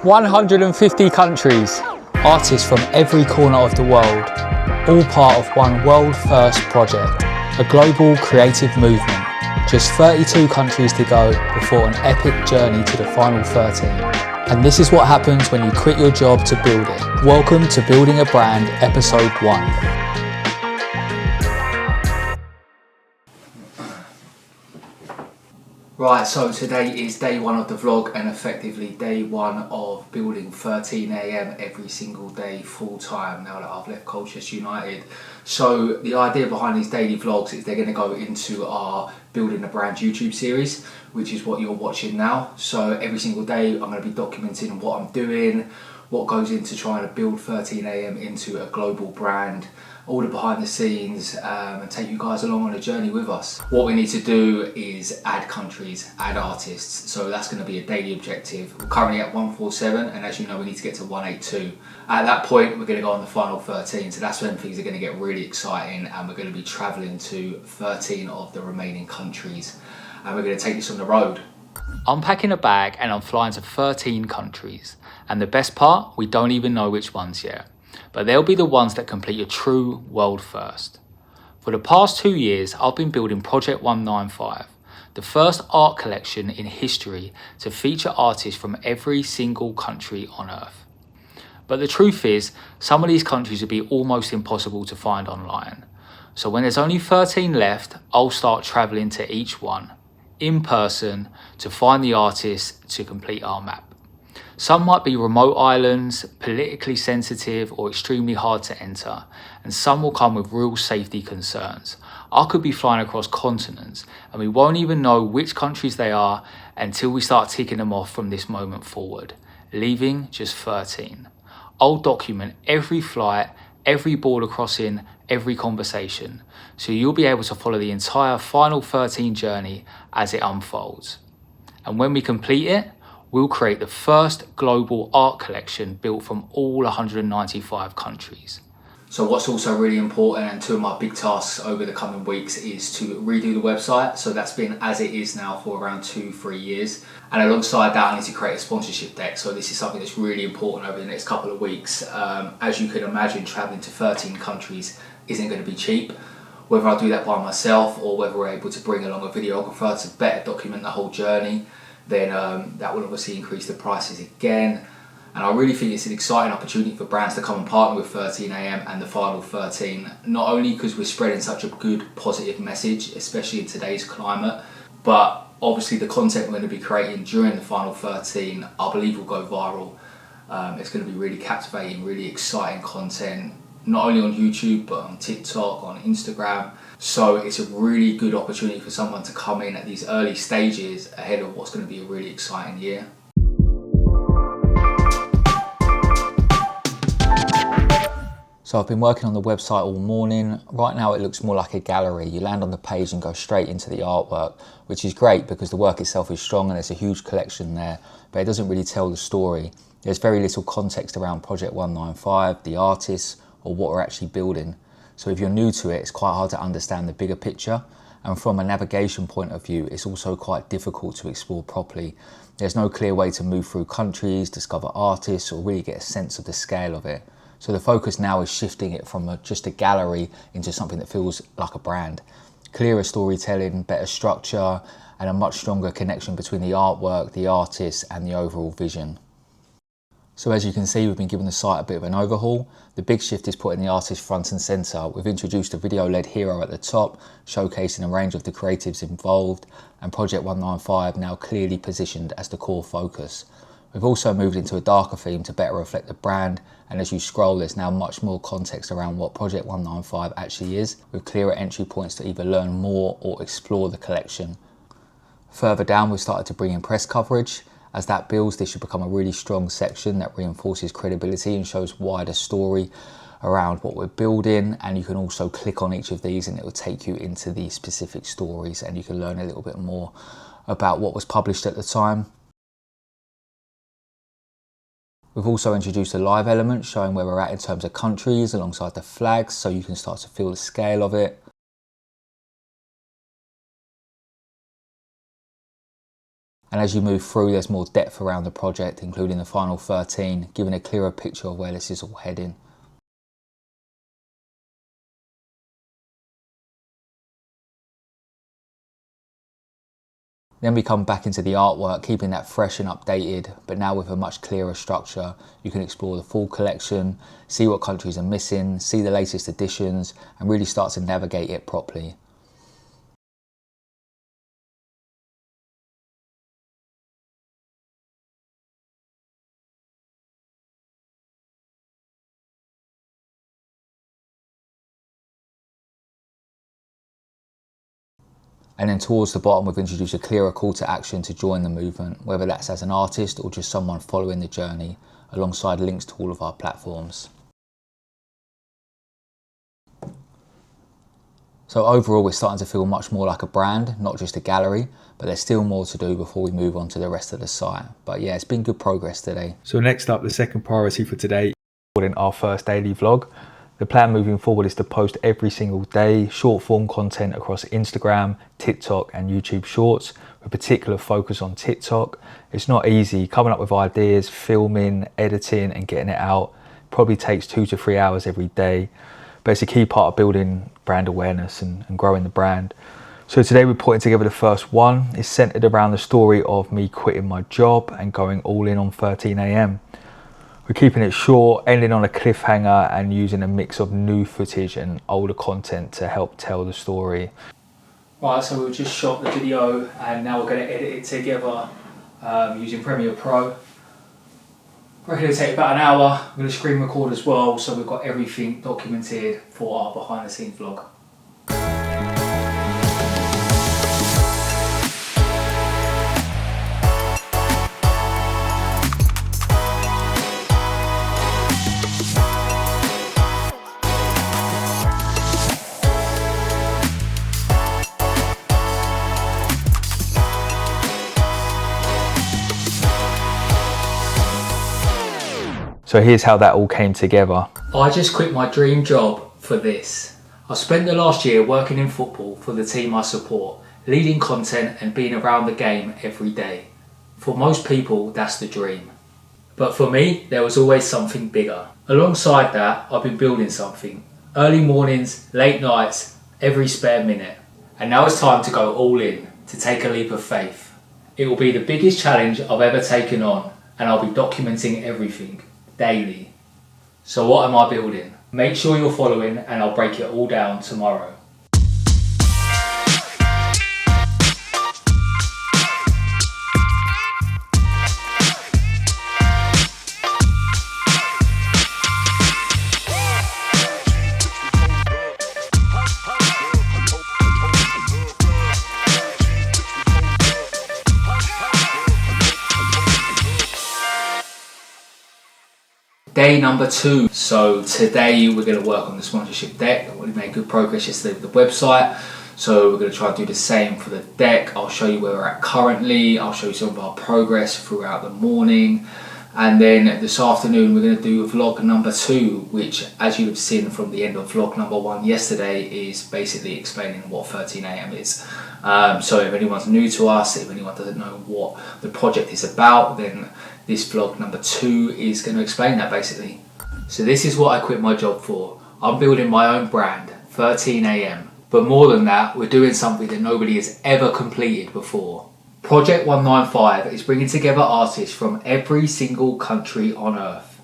150 countries, artists from every corner of the world, all part of one world-first project, a global creative movement. Just 32 countries to go before an epic journey to the final 13. And this is what happens when you quit your job to build it. Welcome to Building a Brand, Episode 1. Right, so today is day one of the vlog and effectively day one of building 13 AM every single day full time now that I've left Colchester United. So the idea behind these daily vlogs is they're going to go into our Building a Brand YouTube series, which is what you're watching now. So every single day I'm going to be documenting what I'm doing, what goes into trying to build 13 AM into a global brand, all the behind the scenes, and take you guys along on a journey with us. What we need to do is add countries, add artists, so that's going to be a daily objective. We're currently at 147, and as you know we need to get to 182. At that point we're going to go on the final 13, so that's when things are going to get really exciting, and we're going to be travelling to 13 of the remaining countries, and we're going to take this on the road. I'm packing a bag and I'm flying to 13 countries, and the best part, we don't even know which ones yet. But they'll be the ones that complete a true world first. For the past 2 years, I've been building Project 195, the first art collection in history to feature artists from every single country on Earth. But the truth is, some of these countries would be almost impossible to find online. So when there's only 13 left, I'll start traveling to each one, in person, to find the artists to complete our map. Some might be remote islands, politically sensitive or extremely hard to enter, and some will come with real safety concerns. I could be flying across continents and we won't even know which countries they are until we start ticking them off from this moment forward, leaving just 13. I'll document every flight, every border crossing, every conversation, so you'll be able to follow the entire final 13 journey as it unfolds. And when we complete it, we'll create the first global art collection built from all 195 countries. So what's also really important, and two of my big tasks over the coming weeks, is to redo the website. So that's been as it is now for around 2-3 years. And alongside that, I need to create a sponsorship deck. So this is something that's really important over the next couple of weeks. As you can imagine, traveling to 13 countries isn't going to be cheap. Whether I do that by myself or whether we're able to bring along a videographer to better document the whole journey, then that will obviously increase the prices again. And I really think it's an exciting opportunity for brands to come and partner with 13 AM and the final 13, not only because we're spreading such a good positive message, especially in today's climate, but obviously the content we're going to be creating during the final 13, I believe will go viral. It's going to be really captivating, really exciting content, not only on YouTube, but on TikTok, on Instagram. So it's a really good opportunity for someone to come in at these early stages ahead of what's going to be a really exciting year. So I've been working on the website all morning. Right now it looks more like a gallery. You land on the page and go straight into the artwork, which is great because the work itself is strong and there's a huge collection there, but it doesn't really tell the story. There's very little context around Project 195, the artists, or what we're actually building. So if you're new to it, it's quite hard to understand the bigger picture. And from a navigation point of view, it's also quite difficult to explore properly. There's no clear way to move through countries, discover artists, or really get a sense of the scale of it. So the focus now is shifting it from just a gallery into something that feels like a brand. Clearer storytelling, better structure, and a much stronger connection between the artwork, the artists, and the overall vision. So as you can see, we've been giving the site a bit of an overhaul. The big shift is putting the artist front and centre. We've introduced a video-led hero at the top, showcasing a range of the creatives involved, and Project 195 now clearly positioned as the core focus. We've also moved into a darker theme to better reflect the brand, and as you scroll, there's now much more context around what Project 195 actually is, with clearer entry points to either learn more or explore the collection. Further down, we've started to bring in press coverage. As that builds, this should become a really strong section that reinforces credibility and shows wider story around what we're building. And you can also click on each of these and it will take you into the specific stories and you can learn a little bit more about what was published at the time. We've also introduced a live element showing where we're at in terms of countries alongside the flags, so you can start to feel the scale of it. And as you move through, there's more depth around the project, including the final 13, giving a clearer picture of where this is all heading. Then we come back into the artwork, keeping that fresh and updated, but now with a much clearer structure. You can explore the full collection, see what countries are missing, see the latest additions, and really start to navigate it properly. And then towards the bottom, we've introduced a clearer call to action to join the movement, whether that's as an artist or just someone following the journey, alongside links to all of our platforms. So overall, we're starting to feel much more like a brand, not just a gallery, but there's still more to do before we move on to the rest of the site. But yeah, it's been good progress today. So next up, the second priority for today, in our first daily vlog. The plan moving forward is to post every single day, short form content across Instagram, TikTok and YouTube Shorts, with particular focus on TikTok. It's not easy coming up with ideas, filming, editing and getting it out. Probably takes 2 to 3 hours every day, but it's a key part of building brand awareness and growing the brand. So today we're putting together the first one. It's centered around the story of me quitting my job and going all in on 13 AM. We're keeping it short, ending on a cliffhanger and using a mix of new footage and older content to help tell the story. Right, so we've just shot the video and now we're going to edit it together using Premiere Pro. I reckon it'll take about an hour. I'm going to screen record as well, so we've got everything documented for our behind the scenes vlog. So here's how that all came together. I just quit my dream job for this. I spent the last year working in football for the team I support, leading content and being around the game every day. For most people, that's the dream. But for me, there was always something bigger. Alongside that, I've been building something. Early mornings, late nights, every spare minute. And now it's time to go all in, to take a leap of faith. It will be the biggest challenge I've ever taken on, and I'll be documenting everything. Daily. So what am I building? Make sure you're following and I'll break it all down tomorrow. Day number 2. So today we're going to work on the sponsorship deck. We made good progress yesterday with the website, so we're going to try and do the same for the deck. I'll show you where we're at currently. I'll show you some of our progress throughout the morning, and then this afternoon we're going to do vlog number 2, which, as you've seen from the end of vlog number 1 yesterday, is basically explaining what 13 AM is. So if anyone's new to us, if anyone doesn't know what the project is about, then this vlog number 2 is going to explain that basically. So this is what I quit my job for. I'm building my own brand, 13 AM. But more than that, we're doing something that nobody has ever completed before. Project 195 is bringing together artists from every single country on earth.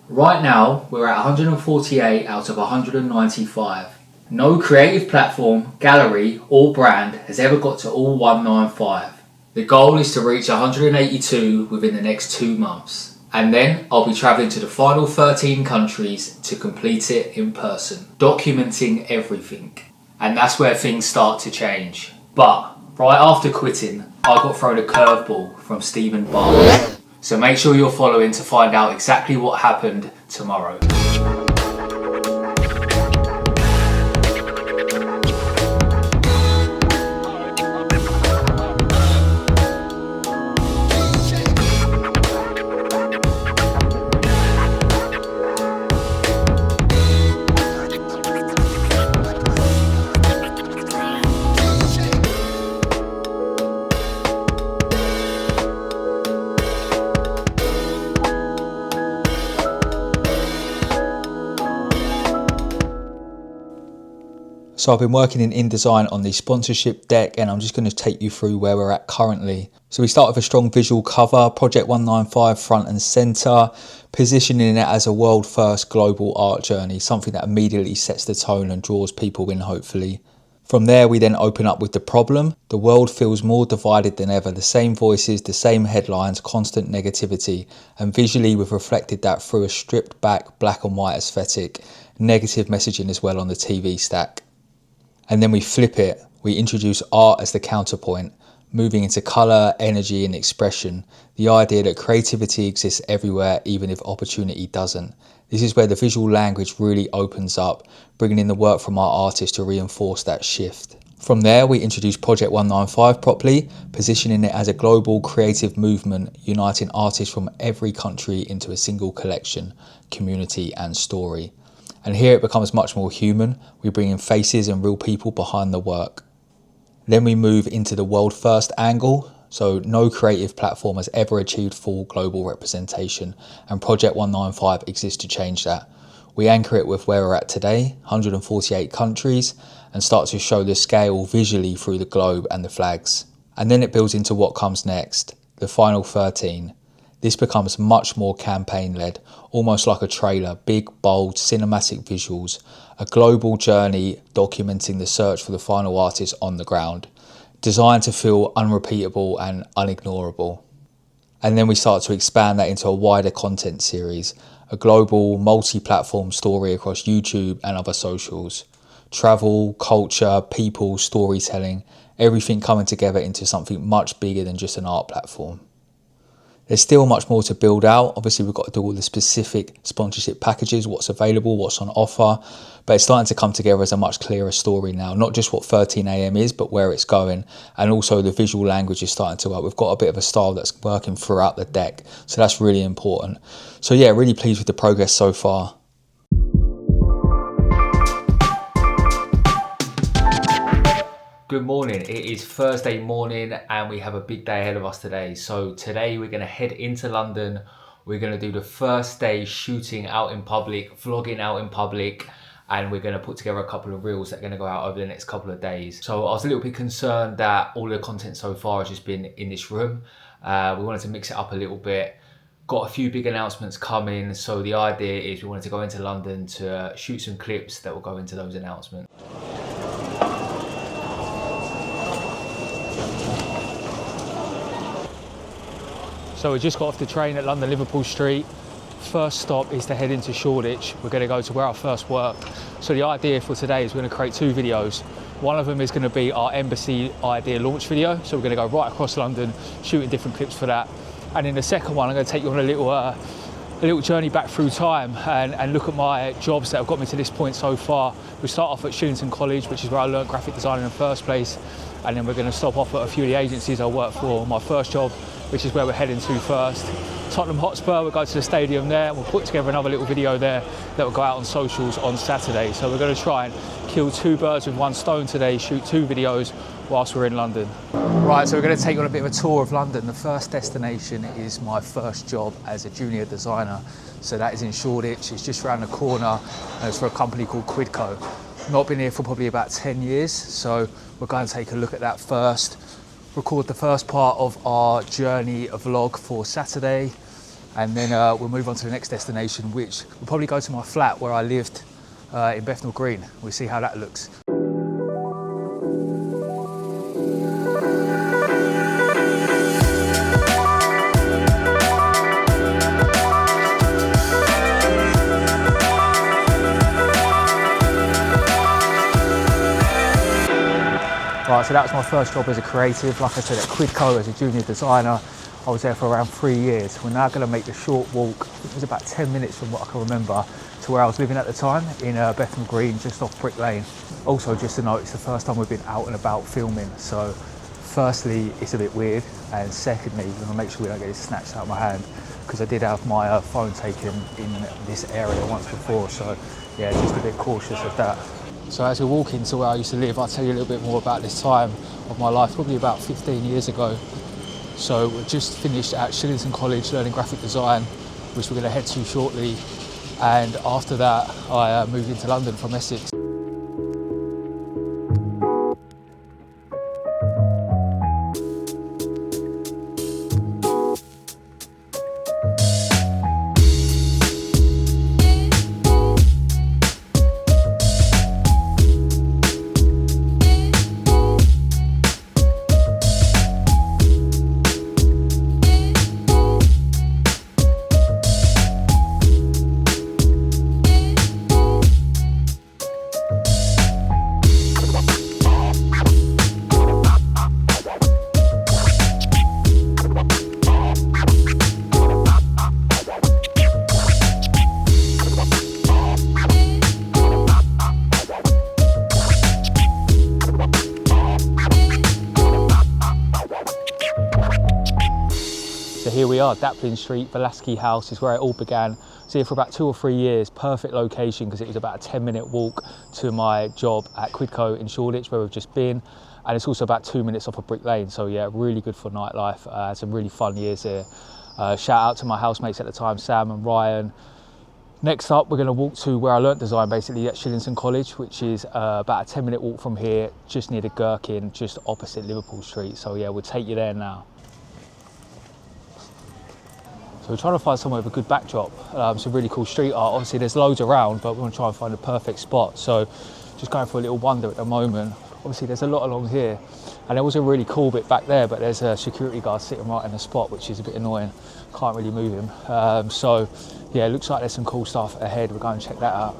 Right now, we're at 148 out of 195. No creative platform, gallery or brand has ever got to all 195. The goal is to reach 182 within the next 2 months. And then I'll be travelling to the final 13 countries to complete it in person, documenting everything. And that's where things start to change. But right after quitting, I got thrown a curveball from Stephen Barnes. So make sure you're following to find out exactly what happened tomorrow. So I've been working in InDesign on the sponsorship deck, and I'm just going to take you through where we're at currently. So we start with a strong visual cover, Project 195 front and center, positioning it as a world first global art journey, something that immediately sets the tone and draws people in, hopefully. From there, we then open up with the problem. The world feels more divided than ever. The same voices, the same headlines, constant negativity. And visually, we've reflected that through a stripped back black and white aesthetic, negative messaging as well on the TV stack. And then we flip it. We introduce art as the counterpoint, moving into colour, energy and expression. The idea that creativity exists everywhere, even if opportunity doesn't. This is where the visual language really opens up, bringing in the work from our artists to reinforce that shift. From there, we introduce Project 195 properly, positioning it as a global creative movement, uniting artists from every country into a single collection, community and story. And here it becomes much more human. We bring in faces and real people behind the work. Then we move into the world first angle. So no creative platform has ever achieved full global representation, and Project 195 exists to change that. We anchor it with where we're at today, 148 countries, and start to show the scale visually through the globe and the flags. And then it builds into what comes next, the final 13. This becomes much more campaign-led, almost like a trailer, big, bold, cinematic visuals, a global journey documenting the search for the final artist on the ground, designed to feel unrepeatable and unignorable. And then we start to expand that into a wider content series, a global multi-platform story across YouTube and other socials. Travel, culture, people, storytelling, everything coming together into something much bigger than just an art platform. There's still much more to build out. Obviously, we've got to do all the specific sponsorship packages, what's available, what's on offer. But it's starting to come together as a much clearer story now. Not just what 13am is, but where it's going. And also the visual language is starting to work. We've got a bit of a style that's working throughout the deck. So that's really important. So yeah, really pleased with the progress so far. Good morning. It is Thursday morning and we have a big day ahead of us today. So today we're going to head into London. We're going to do the first day shooting out in public, vlogging out in public, and we're going to put together a couple of reels that are going to go out over the next couple of days. So I was a little bit concerned that all the content so far has just been in this room. We wanted to mix it up a little bit. Got a few big announcements coming. So the idea is we wanted to go into London to shoot some clips that will go into those announcements. So we just got off the train at London Liverpool Street. First stop is to head into Shoreditch. We're going to go to where I first worked. So the idea for today is we're going to create two videos. One of them is going to be our embassy idea launch video. So we're going to go right across London, shooting different clips for that. And in the second one, I'm going to take you on a little journey back through time and look at my jobs that have got me to this point so far. We start off at Shillington College, which is where I learned graphic design in the first place. And then we're going to stop off at a few of the agencies I worked for. My first job, which is where we're heading to first. Tottenham Hotspur, we'll go to the stadium there. We'll put together another little video there that will go out on socials on Saturday. So we're going to try and kill two birds with one stone today, shoot two videos whilst we're in London. Right, so we're going to take you on a bit of a tour of London. The first destination is my first job as a junior designer. So that is in Shoreditch. It's just around the corner and it's for a company called Quidco. Not been here for probably about 10 years. So we're going to take a look at that first. Record the first part of our journey vlog for Saturday, and then we'll move on to the next destination, which will probably go to my flat where I lived in Bethnal Green. We'll see how that looks. Right, so that was my first job as a creative. Like I said, at Quidco as a junior designer. I was there for around 3 years. We're now going to make the short walk, I think it was about 10 minutes from what I can remember, to where I was living at the time in Bethnal Green, just off Brick Lane. Also, just to note, it's the first time we've been out and about filming. So firstly, it's a bit weird. And secondly, we're going to make sure we don't get it snatched out of my hand, because I did have my phone taken in this area once before. So yeah, just a bit cautious of that. So as we walk into where I used to live, I'll tell you a little bit more about this time of my life, probably about 15 years ago. So we just finished at Shillington College learning graphic design, which we're going to head to shortly. And after that, I moved into London from Essex. here we are, Daplin Street, Velasquez House is where it all began. I was here for about 2 or 3 years, perfect location because it was about a 10-minute walk to my job at Quidco in Shoreditch where we've just been. And it's also about 2 minutes off of Brick Lane. So yeah, really good for nightlife. Some really fun years here. Shout out to my housemates at the time, Sam and Ryan. Next up, we're going to walk to where I learnt design, basically at Shillington College, which is about a 10-minute walk from here, just near the Gherkin, just opposite Liverpool Street. So yeah, we'll take you there now. So we're trying to find somewhere with a good backdrop, some really cool street art. Obviously there's loads around, but we want to try and find the perfect spot. So just going for a little wander at the moment. Obviously there's a lot along here, and there was a really cool bit back there, but there's a security guard sitting right in the spot, which is a bit annoying. Can't really move him. So yeah, it looks like there's some cool stuff ahead. We'll go and check that out.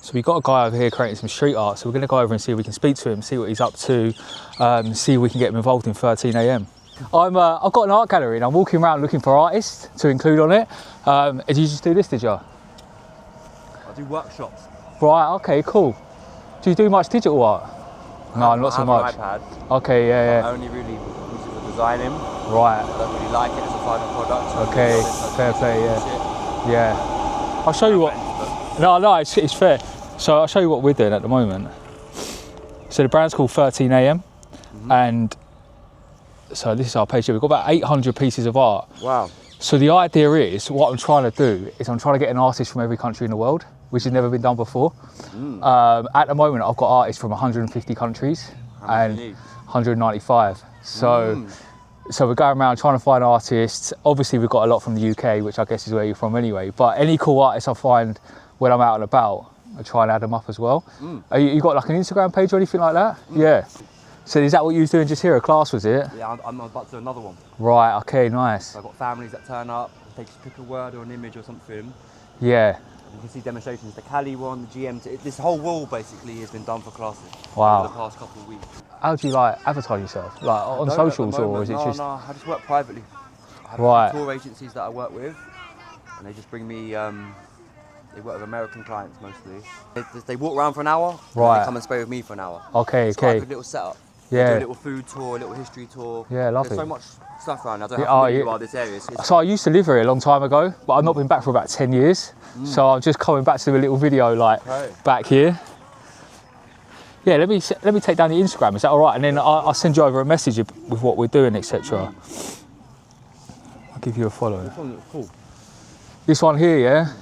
So we've got a guy over here creating some street art, so we're going to go over and see if we can speak to him, see what he's up to, see if we can get him involved in 13 AM. I've got an art gallery and I'm walking around looking for artists to include on it. Did you just do this, did you? I do workshops. Right, okay, cool. Do you do much digital art? No, not so much. I have an iPad. Okay, yeah. I only really use it for designing. Right. I don't really like it as a final product. Okay, fair play, yeah. Yeah. I'll show you what... No, it's fair. So I'll show you what we're doing at the moment. So the brand's called 13 AM, and so this is our page here. We've got about 800 pieces of art. Wow. So the idea is, what I'm trying to do is I'm trying to get an artist from every country in the world, which has never been done before. At the moment, I've got artists from 150 countries and 195. So we're going around trying to find artists. Obviously, we've got a lot from the UK, which I guess is where you're from anyway. But any cool artists I find when I'm out and about, I try and add them up as well. You got like an Instagram page or anything like that? Yeah. So is that what you was doing just here? A class, was it? Yeah, I'm about to do another one. Right, okay, nice. So I've got families that turn up, they just pick a word or an image or something. Yeah. You can see demonstrations, the Cali one, the GM, this whole wall basically has been done for classes. Wow. Over the past couple of weeks. How do you like advertise yourself? Like on socials, or is it just? No, I just work privately. I have Right. tour agencies that I work with, and they just bring me, they work with American clients mostly. They walk around for an hour, Right. and they come and stay with me for an hour. Okay, It's quite a okay. good little setup. Yeah. Do a little food tour, a little history tour. Yeah, lovely. There's so much stuff around. I don't Yeah, have to oh, leave yeah. you out this area. It's So I used to live here a long time ago, but I've not been back for about 10 years. So I'm just coming back to do a little video like back here. Yeah, let me take down your Instagram. Is that all right? And then I'll send you over a message with what we're doing, etc. I'll give you a follow. This one looks cool. This one here, yeah.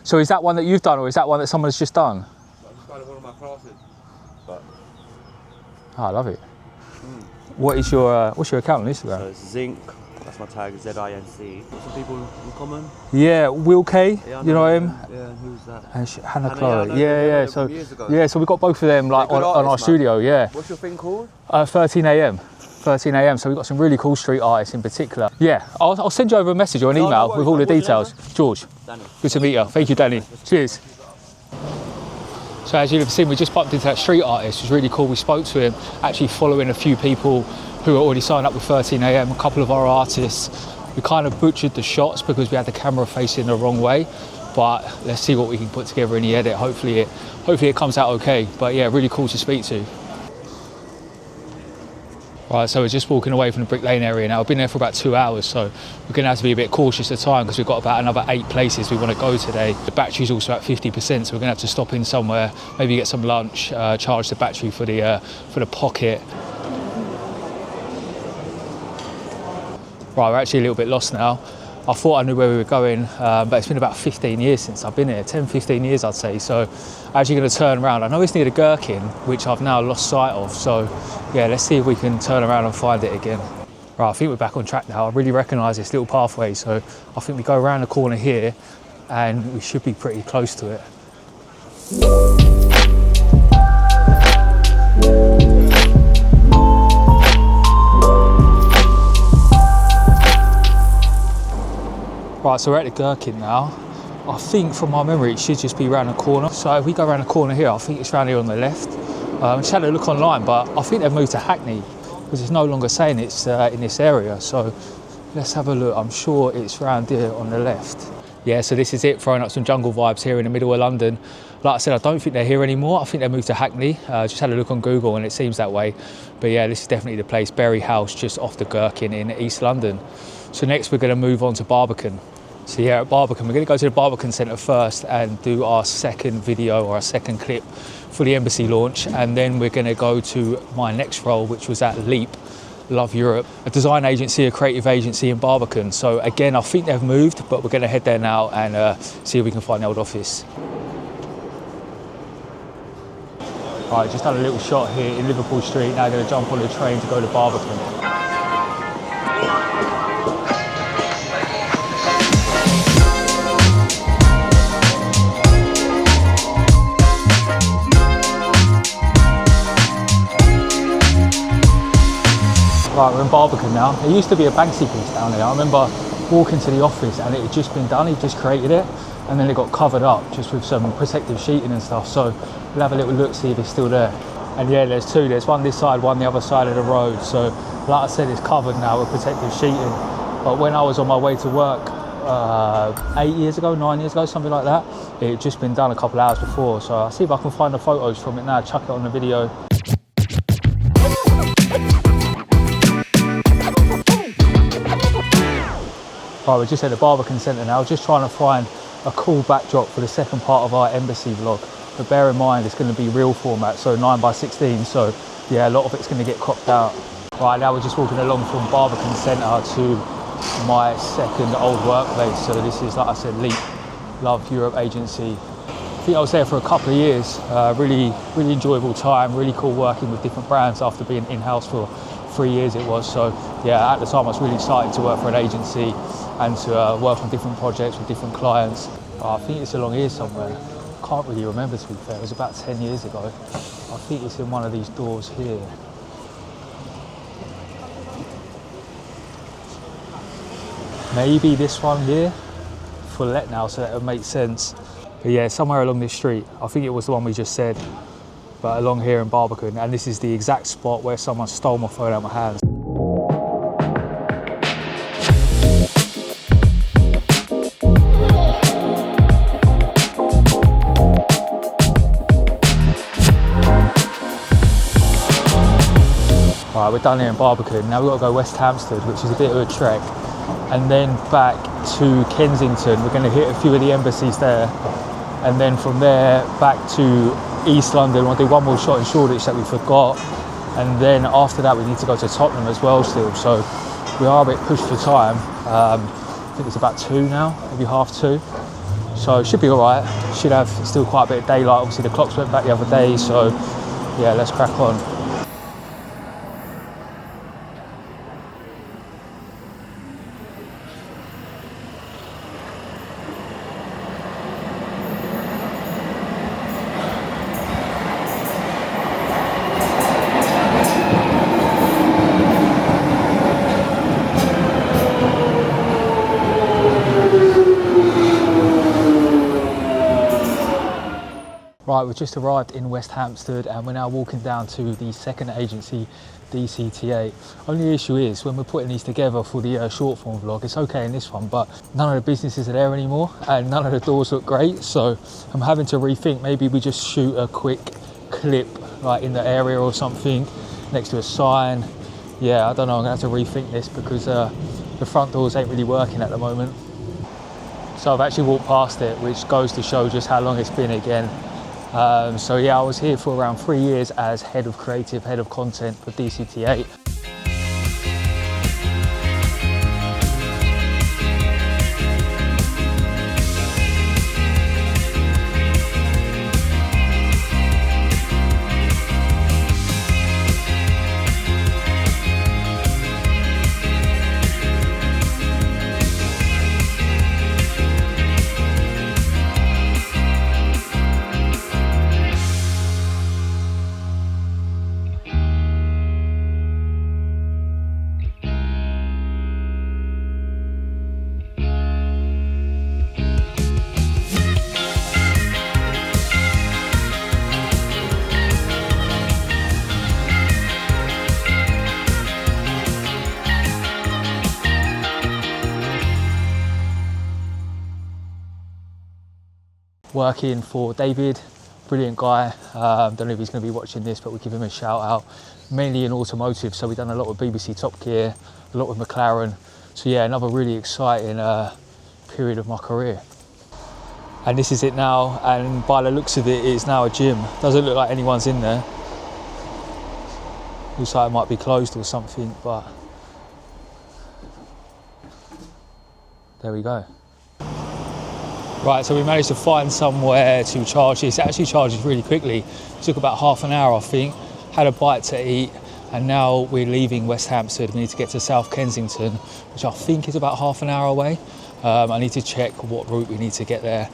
So is that one that you've done, or is that one that someone's just done? I just started one of my classes. But Oh, I love it. What is your what's your account on Instagram? so it's Zinc. That's my tag, ZINC. Got some people in common. Yeah, Will K. Yeah, you know him? Yeah, who's that? And Hannah Hannah, Chloe. yeah, I know Yeah. them So from years ago. yeah, so we got both of them like They're on good our artists, man. studio. Yeah. What's your thing called? 13 AM. 13 AM. So we've got some really cool street artists in particular. Yeah, I'll send you over a message or an No, no email worries, with all the mate. What's your name, details. George. Danny. Good to meet you. Thank you, Danny. Cheers. So as you've seen, we just bumped into that street artist. It was really cool. We spoke to him, actually following a few people who are already signed up with 13 AM, a couple of our artists. We kind of butchered the shots because we had the camera facing the wrong way, but let's see what we can put together in the edit. Hopefully it comes out okay. But yeah, really cool to speak to. Right, so we're just walking away from the Brick Lane area now. I've been there for about 2 hours, so we're going to have to be a bit cautious of time because we've got about another 8 places we want to go today. The battery's also at 50%, so we're going to have to stop in somewhere, maybe get some lunch, charge the battery for the pocket. Right, we're actually a little bit lost now. I thought I knew where we were going, but it's been about 15 years since I've been here, 10, 15 years I'd say. So I'm actually going to turn around. I know it's near the Gherkin, which I've now lost sight of. So yeah, let's see if we can turn around and find it again. Right, I think we're back on track now. I really recognise this little pathway. So I think we go around the corner here and we should be pretty close to it. Right, so we're at the Gherkin now. I think from my memory it should just be around the corner. So if we go around the corner here, I think it's around here on the left. Just had a look online, but I think they've moved to Hackney because it's no longer saying it's in this area. So let's have a look. I'm sure it's around here on the left. Yeah, so this is it, throwing up some jungle vibes here in the middle of London. Like I said, I don't think they're here anymore. I think they moved to Hackney. Just had a look on Google and it seems that way. But yeah, this is definitely the place, Berry House, just off the Gherkin in East London. So next we're going to move on to Barbican. So yeah, at Barbican, we're going to go to the Barbican Centre first and do our second video or our second clip for the embassy launch. And then we're going to go to my next role, which was at Leap, Love Europe, a design agency, a creative agency in Barbican. So again, I think they've moved, but we're going to head there now and see if we can find the old office. All right, just done a little shot here in Liverpool Street. Now going to jump on the train to go to Barbican. Right, we're in Barbican now. There used to be a Banksy piece down there. I remember walking to the office and it had just been done, he just created it, and then it got covered up just with some protective sheeting and stuff. So we'll have a little look, see if it's still there. And yeah, there's two. There's one this side, one the other side of the road. So like I said, it's covered now with protective sheeting. But when I was on my way to work 8 years ago, 9 years ago, something like that, it had just been done a couple of hours before. So I'll see if I can find the photos from it now, chuck it on the video. Right, we're just at the Barbican Centre now, just trying to find a cool backdrop for the second part of our embassy vlog. But bear in mind, it's going to be real format, so 9x16, so yeah, a lot of it's going to get cropped out. Right, now we're just walking along from Barbican Centre to my second old workplace. So this is, like I said, Leap, Love Europe agency. I think I was there for a couple of years, really enjoyable time, really cool working with different brands after being in-house for 3 years it was. So yeah, at the time I was really excited to work for an agency and to work on different projects with different clients. I think it's along here somewhere. Can't really remember, to be fair. It was about 10 years ago. I think it's in one of these doors here. Maybe this one here, for let now, so that would make sense. But yeah, somewhere along this street. I think it was the one we just said, but along here in Barbican. And this is the exact spot where someone stole my phone out of my hands. Right, we're done here in Barbican. Now we've got to go West Hampstead, which is a bit of a trek, and then back to Kensington. We're going to hit a few of the embassies there, and then from there back to East London. We'll do one more shot in Shoreditch that we forgot, and then after that we need to go to Tottenham as well still. So we are a bit pushed for time. I think it's about 2 now, maybe 2:30. So it should be all right. Should have still quite a bit of daylight. Obviously the clocks went back the other day, so yeah, let's crack on. Right, we've just arrived in West Hampstead and we're now walking down to the second agency, DCTA. Only issue is when we're putting these together for the short form vlog, it's okay in this one, but none of the businesses are there anymore and none of the doors look great. So I'm having to rethink, maybe we just shoot a quick clip like in the area or something next to a sign. Yeah, I don't know, I'm gonna have to rethink this because the front doors ain't really working at the moment. So I've actually walked past it, which goes to show just how long it's been again. So yeah, I was here for around 3 years as head of creative, head of content for DCTA. working for David, brilliant guy. Don't know if he's going to be watching this, but we'll give him a shout out. Mainly in automotive, so we've done a lot with BBC Top Gear, a lot with McLaren. So yeah, another really exciting period of my career. And this is it now, and by the looks of it, it's now a gym. Doesn't look like anyone's in there. Looks like it might be closed or something, but there we go. Right, so we managed to find somewhere to charge this. It actually charges really quickly. It took about half an hour, I think. Had a bite to eat, and now we're leaving West Hampstead. We need to get to South Kensington, which I think is about half an hour away. I need to check what route we need to get there.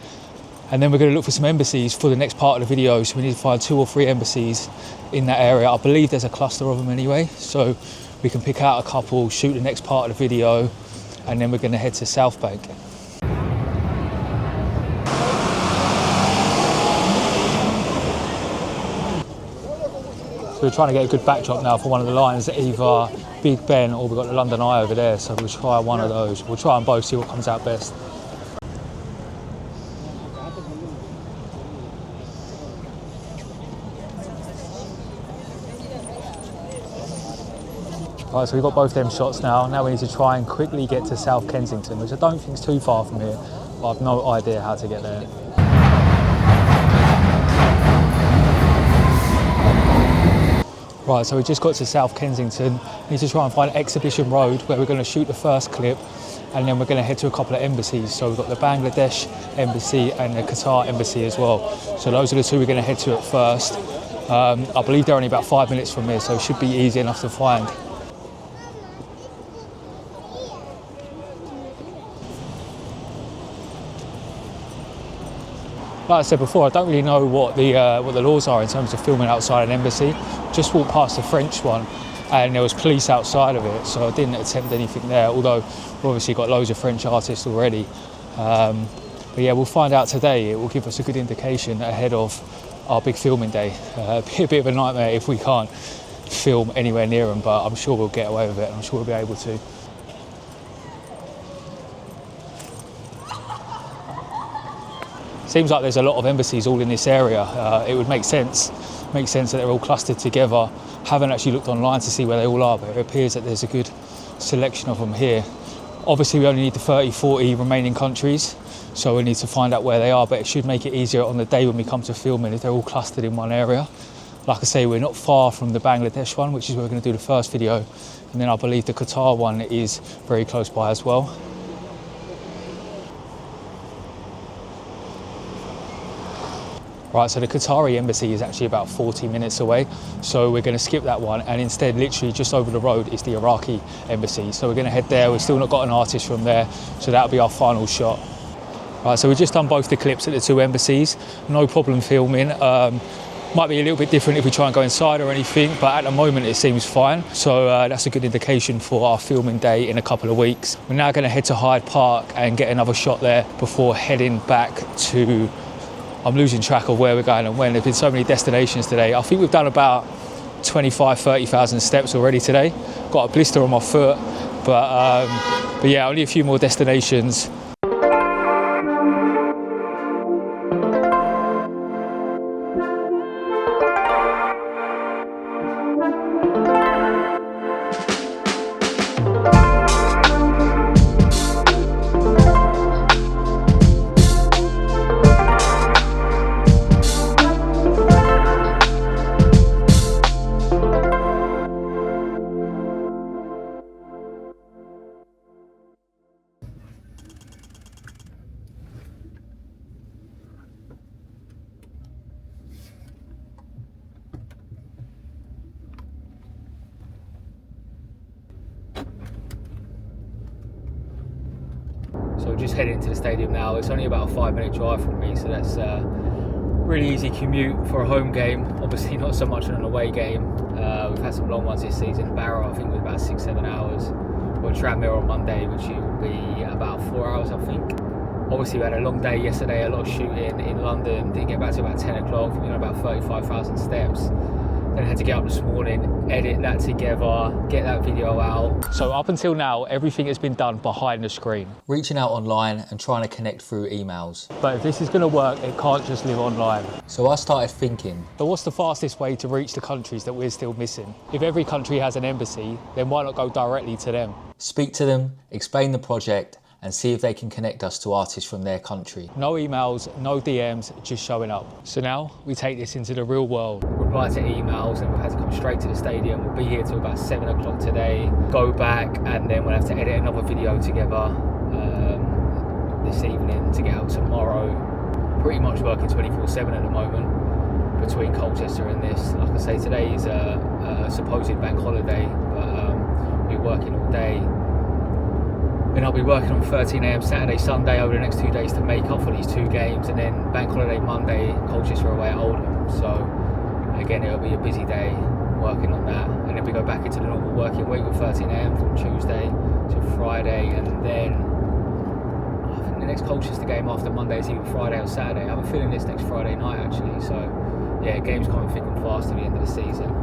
And then we're going to look for some embassies for the next part of the video. So we need to find 2 or 3 embassies in that area. I believe there's a cluster of them anyway, so we can pick out a couple, shoot the next part of the video, and then we're going to head to South Bank. So we're trying to get a good backdrop now for one of the lines, either Big Ben or we've got the London Eye over there, so we'll try one of those. We'll try them both, see what comes out best. Right, so we've got both them shots now. Now we need to try and quickly get to South Kensington, which I don't think is too far from here, but I've no idea how to get there. Right, so we just got to South Kensington. We need to try and find Exhibition Road where we're going to shoot the first clip, and then we're going to head to a couple of embassies. So we've got the Bangladesh embassy and the Qatar embassy as well. So those are the 2 we're going to head to at first. I believe they're only about 5 minutes from here, so it should be easy enough to find. Like I said before, I don't really know what the laws are in terms of filming outside an embassy. Just walked past the French one and there was police outside of it, so I didn't attempt anything there, although we've obviously got loads of French artists already. But yeah, we'll find out today. It will give us a good indication ahead of our big filming day. Be a bit of a nightmare if we can't film anywhere near them, but I'm sure we'll get away with it, and I'm sure we'll be able to. Seems like there's a lot of embassies all in this area. It would make sense that they're all clustered together. Haven't actually looked online to see where they all are, but it appears that there's a good selection of them here. Obviously we only need the 30-40 remaining countries, so we need to find out where they are, but it should make it easier on the day when we come to filming if they're all clustered in one area. Like I say, we're not far from the Bangladesh one, which is where we're going to do the first video, and then I believe the Qatar one is very close by as well. Right, so the Qatari embassy is actually about 40 minutes away, so we're going to skip that one, and instead literally just over the road is the Iraqi embassy. So we're going to head there. We've still not got an artist from there, so that'll be our final shot. Right, so we've just done both the clips at the 2 embassies, no problem filming. Might be a little bit different if we try and go inside or anything, but at the moment it seems fine. So that's a good indication for our filming day in a couple of weeks. We're now going to head to Hyde Park and get another shot there before heading back to... I'm losing track of where we're going and when. There's been so many destinations today. I think we've done about 25,000-30,000 steps already today. Got a blister on my foot, but yeah, only a few more destinations. So we're just heading to the stadium now. It's only about a 5-minute drive from me, so that's really easy commute for a home game. Obviously not so much on an away game. We've had some long ones this season. Barrow, I think, was about 6-7 hours. Or Tranmere on Monday, which will be about 4 hours, I think. Obviously we had a long day yesterday, a lot of shooting in London. Didn't get back to about 10 o'clock, about 35,000 steps. Then I had to get up this morning, edit that together, get that video out. So up until now, everything has been done behind the screen. Reaching out online and trying to connect through emails. But if this is going to work, it can't just live online. So I started thinking, But what's the fastest way to reach the countries that we're still missing? If every country has an embassy, then why not go directly to them? speak to them, explain the project, and see if they can connect us to artists from their country. No emails, no DMs, just showing up. So now we take this into the real world. Reply to emails, and we've had to come straight to the stadium. We'll be here till about 7 o'clock today. Go back, and then we'll have to edit another video together this evening to get out tomorrow. Pretty much working 24/7 at the moment between Colchester and this. Like I say, today is a supposed bank holiday, but we're working all day. Then I'll be working on 13 AM Saturday, Sunday over the next 2 days to make up for these 2 games, and then bank holiday Monday, Colchester away at Oldham. So again, it'll be a busy day working on that, and then we go back into the normal working week with 13 AM from Tuesday to Friday, and then I think the next Colchester game after Monday is either Friday or Saturday. I have a feeling it's next Friday night actually. So yeah, games coming thick and fast to the end of the season.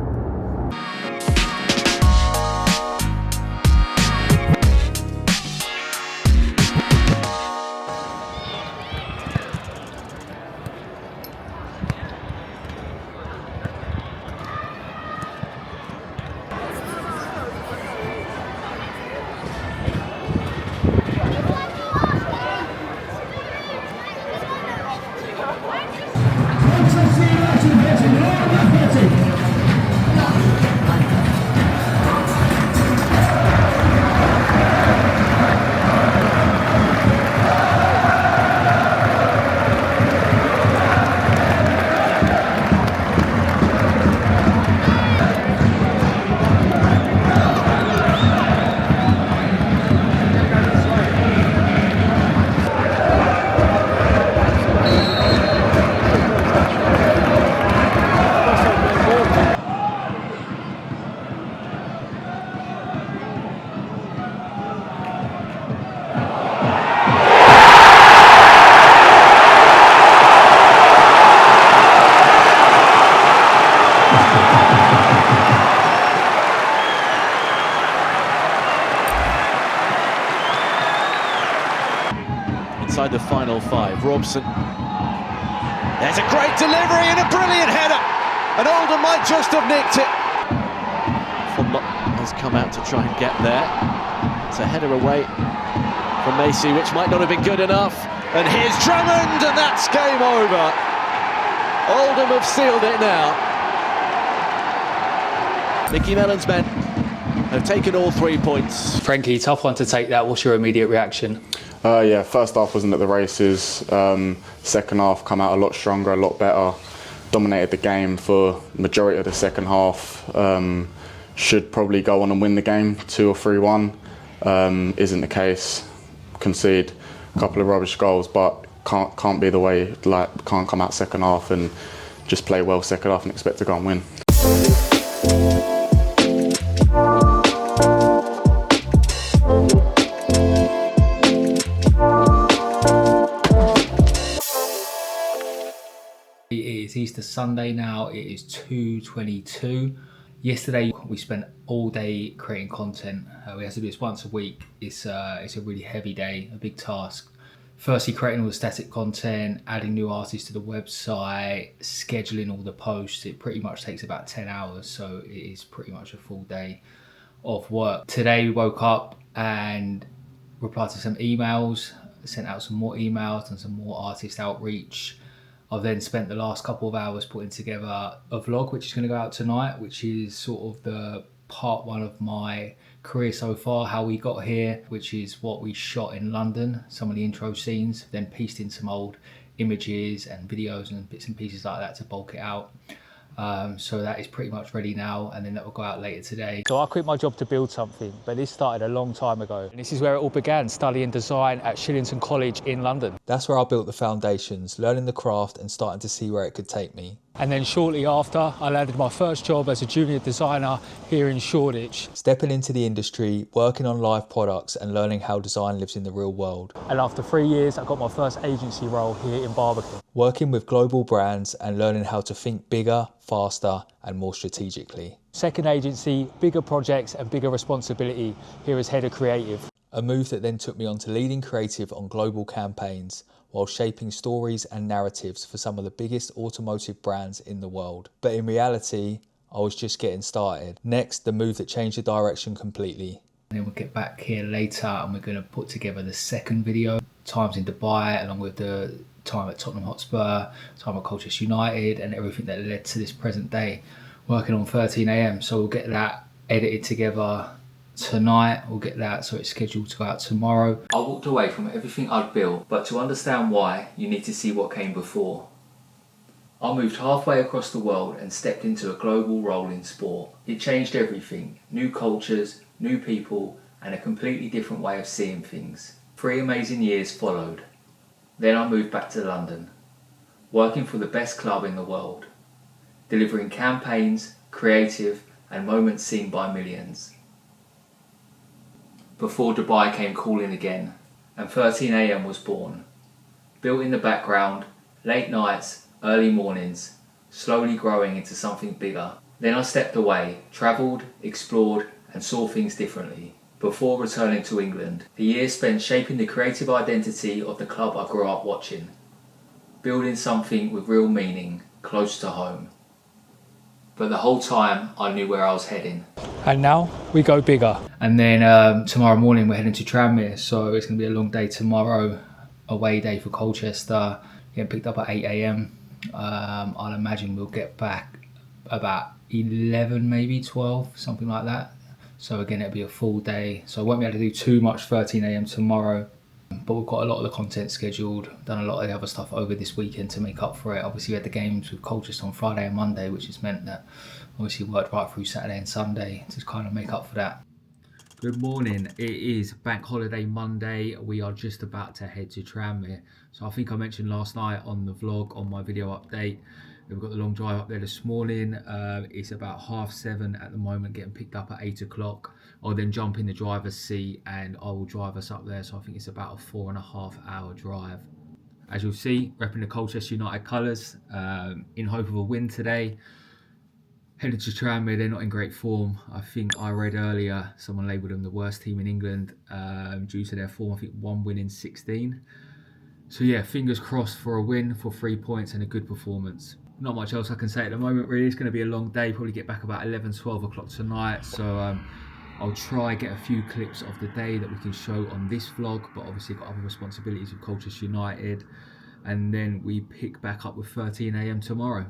Inside the final 5, Robson. There's a great delivery and a brilliant header, and Oldham might just have nicked it. Fonlot has come out to try and get there. It's a header away from Macy, which might not have been good enough. And here's Drummond, and that's game over. Oldham have sealed it now. Mickey Mellon's men have taken all 3 points. Frankie, tough one to take that. What's your immediate reaction? Yeah, first half wasn't at the races. Second half come out a lot stronger, a lot better. Dominated the game for the majority of the second half. Should probably go on and win the game 2 or 3-1. Isn't the case. Concede a couple of rubbish goals, but can't be the way. Like, can't come out second half and just play well second half and expect to go and win. It is Easter Sunday now. It is 2:22. Yesterday we spent all day creating content. We have to do this once a week. It's a really heavy day, a big task. Firstly, creating all the static content, adding new artists to the website, scheduling all the posts. It pretty much takes about 10 hours, so it is pretty much a full day of work. Today we woke up and replied to some emails, sent out some more emails and some more artist outreach. I've then spent the last couple of hours putting together a vlog which is going to go out tonight, which is sort of the part 1 of my career so far, how we got here, which is what we shot in London, some of the intro scenes, then pieced in some old images and videos and bits and pieces like that to bulk it out. So that is pretty much ready now, and then that will go out later today. So I quit my job to build something, but this started a long time ago. And this is where it all began, studying design at Shillington College in London. That's where I built the foundations, learning the craft and starting to see where it could take me. And then shortly after, I landed my first job as a junior designer here in Shoreditch. Stepping into the industry, working on live products and learning how design lives in the real world. And after 3 years, I got my first agency role here in Barbican. Working with global brands and learning how to think bigger, faster and more strategically. Second agency, bigger projects and bigger responsibility here as head of creative. A move that then took me on to leading creative on global campaigns while shaping stories and narratives for some of the biggest automotive brands in the world. But in reality, I was just getting started. Next, the move that changed the direction completely. And then we'll get back here later and we're going to put together the second video, times in Dubai, along with the time at Tottenham Hotspur, time at Colchester United, and everything that led to this present day, working on 13 AM. So we'll get that edited together tonight. We'll get that so it's scheduled to go out tomorrow. I walked away from everything I'd built, but to understand why, you need to see what came before. I moved halfway across the world and stepped into a global role in sport. It changed everything, new cultures, new people, and a completely different way of seeing things. 3 amazing years followed. Then I moved back to London, working for the best club in the world, delivering campaigns, creative, and moments seen by millions. Before Dubai came calling again, and 13 AM was born. Built in the background, late nights, early mornings, slowly growing into something bigger. Then I stepped away, travelled, explored, and saw things differently, before returning to England. The years spent shaping the creative identity of the club I grew up watching, building something with real meaning, close to home. But the whole time I knew where I was heading. And now we go bigger. And then tomorrow morning we're heading to Tranmere, so it's going to be a long day tomorrow, away day for Colchester, getting picked up at 8 AM. I'll imagine we'll get back about 11, maybe 12, something like that. So again, it'll be a full day. So I won't be able to do too much 13 AM tomorrow, but we've got a lot of the content scheduled, done a lot of the other stuff over this weekend to make up for it. Obviously we had the games with Colchester on Friday and Monday, which has meant that obviously worked right through Saturday and Sunday to kind of make up for that. Good morning, it is Bank Holiday Monday. We are just about to head to Tranmere. So I think I mentioned last night on the vlog, on my video update, we've got the long drive up there this morning. It's about 7:30 at the moment, getting picked up at 8 o'clock. I'll then jump in the driver's seat and I will drive us up there. So I think it's about a 4.5 hour drive. As you'll see, repping the Colchester United colours, in hope of a win today. Headed to Tranmere, they're not in great form. I think I read earlier, someone labelled them the worst team in England due to their form. I think 1 win in 16. So yeah, fingers crossed for a win, for 3 points and a good performance. Not much else I can say at the moment really. It's going to be a long day, probably get back about 11, 12 o'clock tonight. So I'll try get a few clips of the day that we can show on this vlog, but obviously got other responsibilities with Colchester United. And then we pick back up with 13 AM tomorrow.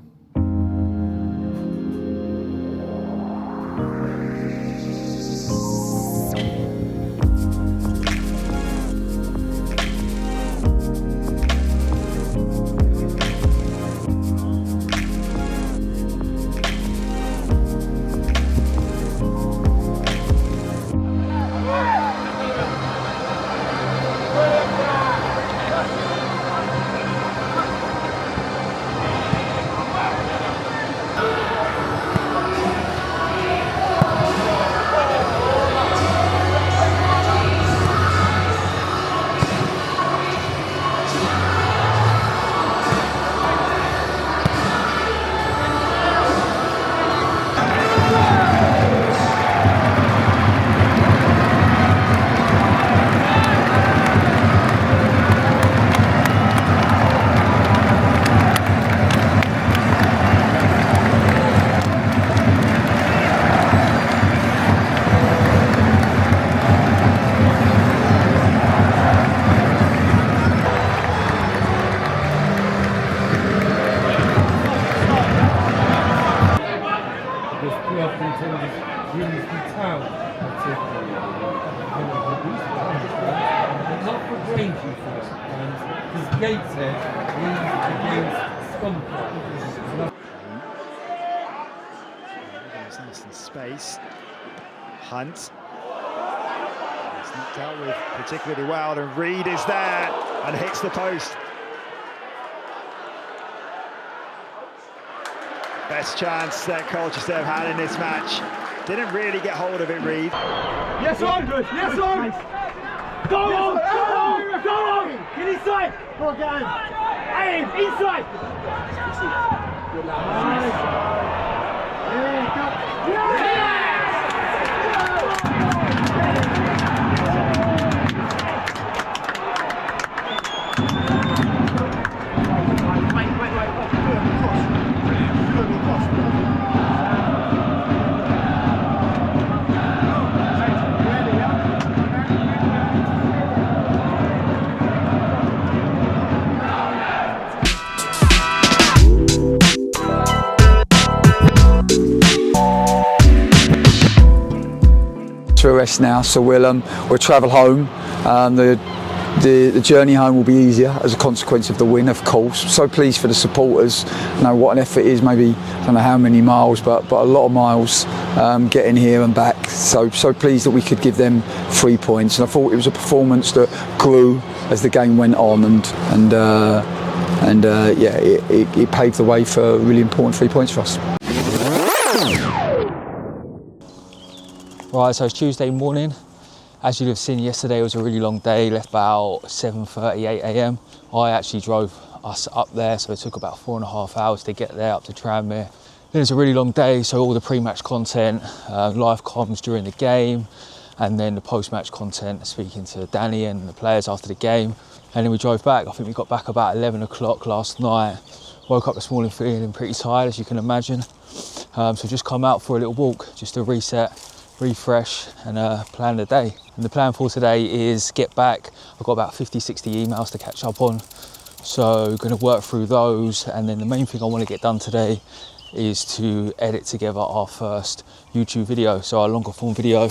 Space. Hunt. It's not dealt with particularly well, and Reed is there and hits the post. Best chance that Colchester have had in this match. Didn't really get hold of it, Reed. Yes on! Yes on! Go on! Go on! Go on! Get inside! Go on, get in! Aim! Inside! To a rest now, so we'll travel home. The journey home will be easier as a consequence of the win, of course. So pleased for the supporters. I know what an effort it is, maybe I don't know how many miles, but a lot of miles getting here and back. So pleased that we could give them 3 points. And I thought it was a performance that grew as the game went on, and yeah, it paved the way for a really important 3 points for us. Right, so it's Tuesday morning. As you'd have seen yesterday, it was a really long day, left about 7:38 a.m. I actually drove us up there, so it took about 4.5 hours to get there up to Tranmere. Then it's a really long day, so all the pre-match content, live comms during the game, and then the post-match content, speaking to Danny and the players after the game. And then we drove back. I think we got back about 11 o'clock last night. Woke up this morning feeling pretty tired, as you can imagine. So just come out for a little walk, just to reset, refresh and plan the day. And the plan for today is get back. I've got about 50-60 emails to catch up on, so going to work through those. And then the main thing I want to get done today is to edit together our first YouTube video, so our longer form video.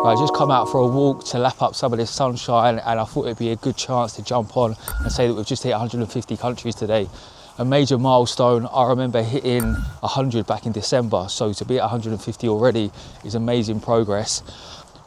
I just come out for a walk to lap up some of this sunshine, and I thought it'd be a good chance to jump on and say that we've just hit 150 countries today. A major milestone. I remember hitting 100 back in December, so to be at 150 already is amazing progress.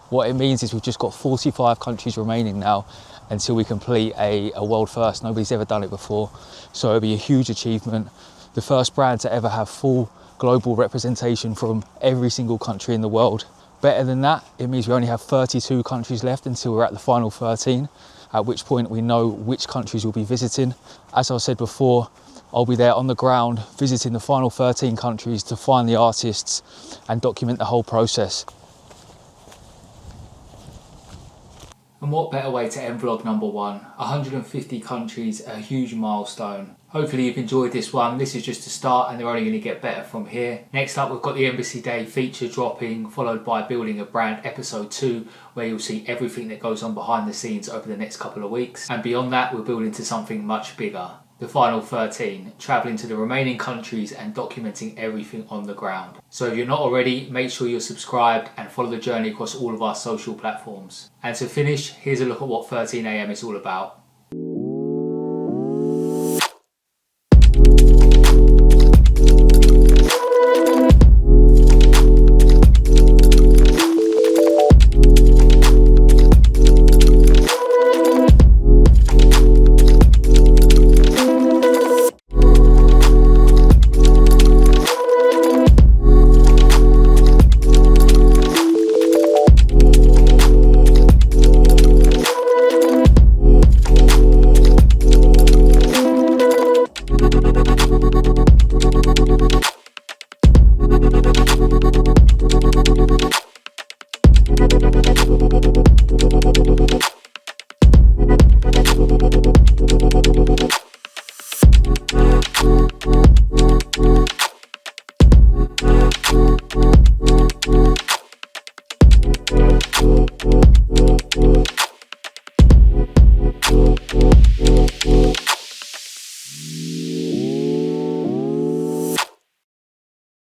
What it means is we've just got 45 countries remaining now until we complete a world first. Nobody's ever done it before, so it'll be a huge achievement. The first brand to ever have full global representation from every single country in the world. Better than that, it means we only have 32 countries left until we're at the final 13, at which point we know which countries we'll be visiting. As I said before, I'll be there on the ground visiting the final 13 countries to find the artists and document the whole process. And what better way to end vlog number 1? 150 countries, a huge milestone. Hopefully you've enjoyed this one. This is just a start and they're only going to get better from here. Next up, we've got the Embassy Day feature dropping, followed by Building a Brand episode 2, where you'll see everything that goes on behind the scenes over the next couple of weeks. And beyond that, we'll build into something much bigger. The final 13, travelling to the remaining countries and documenting everything on the ground. So if you're not already, make sure you're subscribed and follow the journey across all of our social platforms. And to finish, here's a look at what 13am is all about.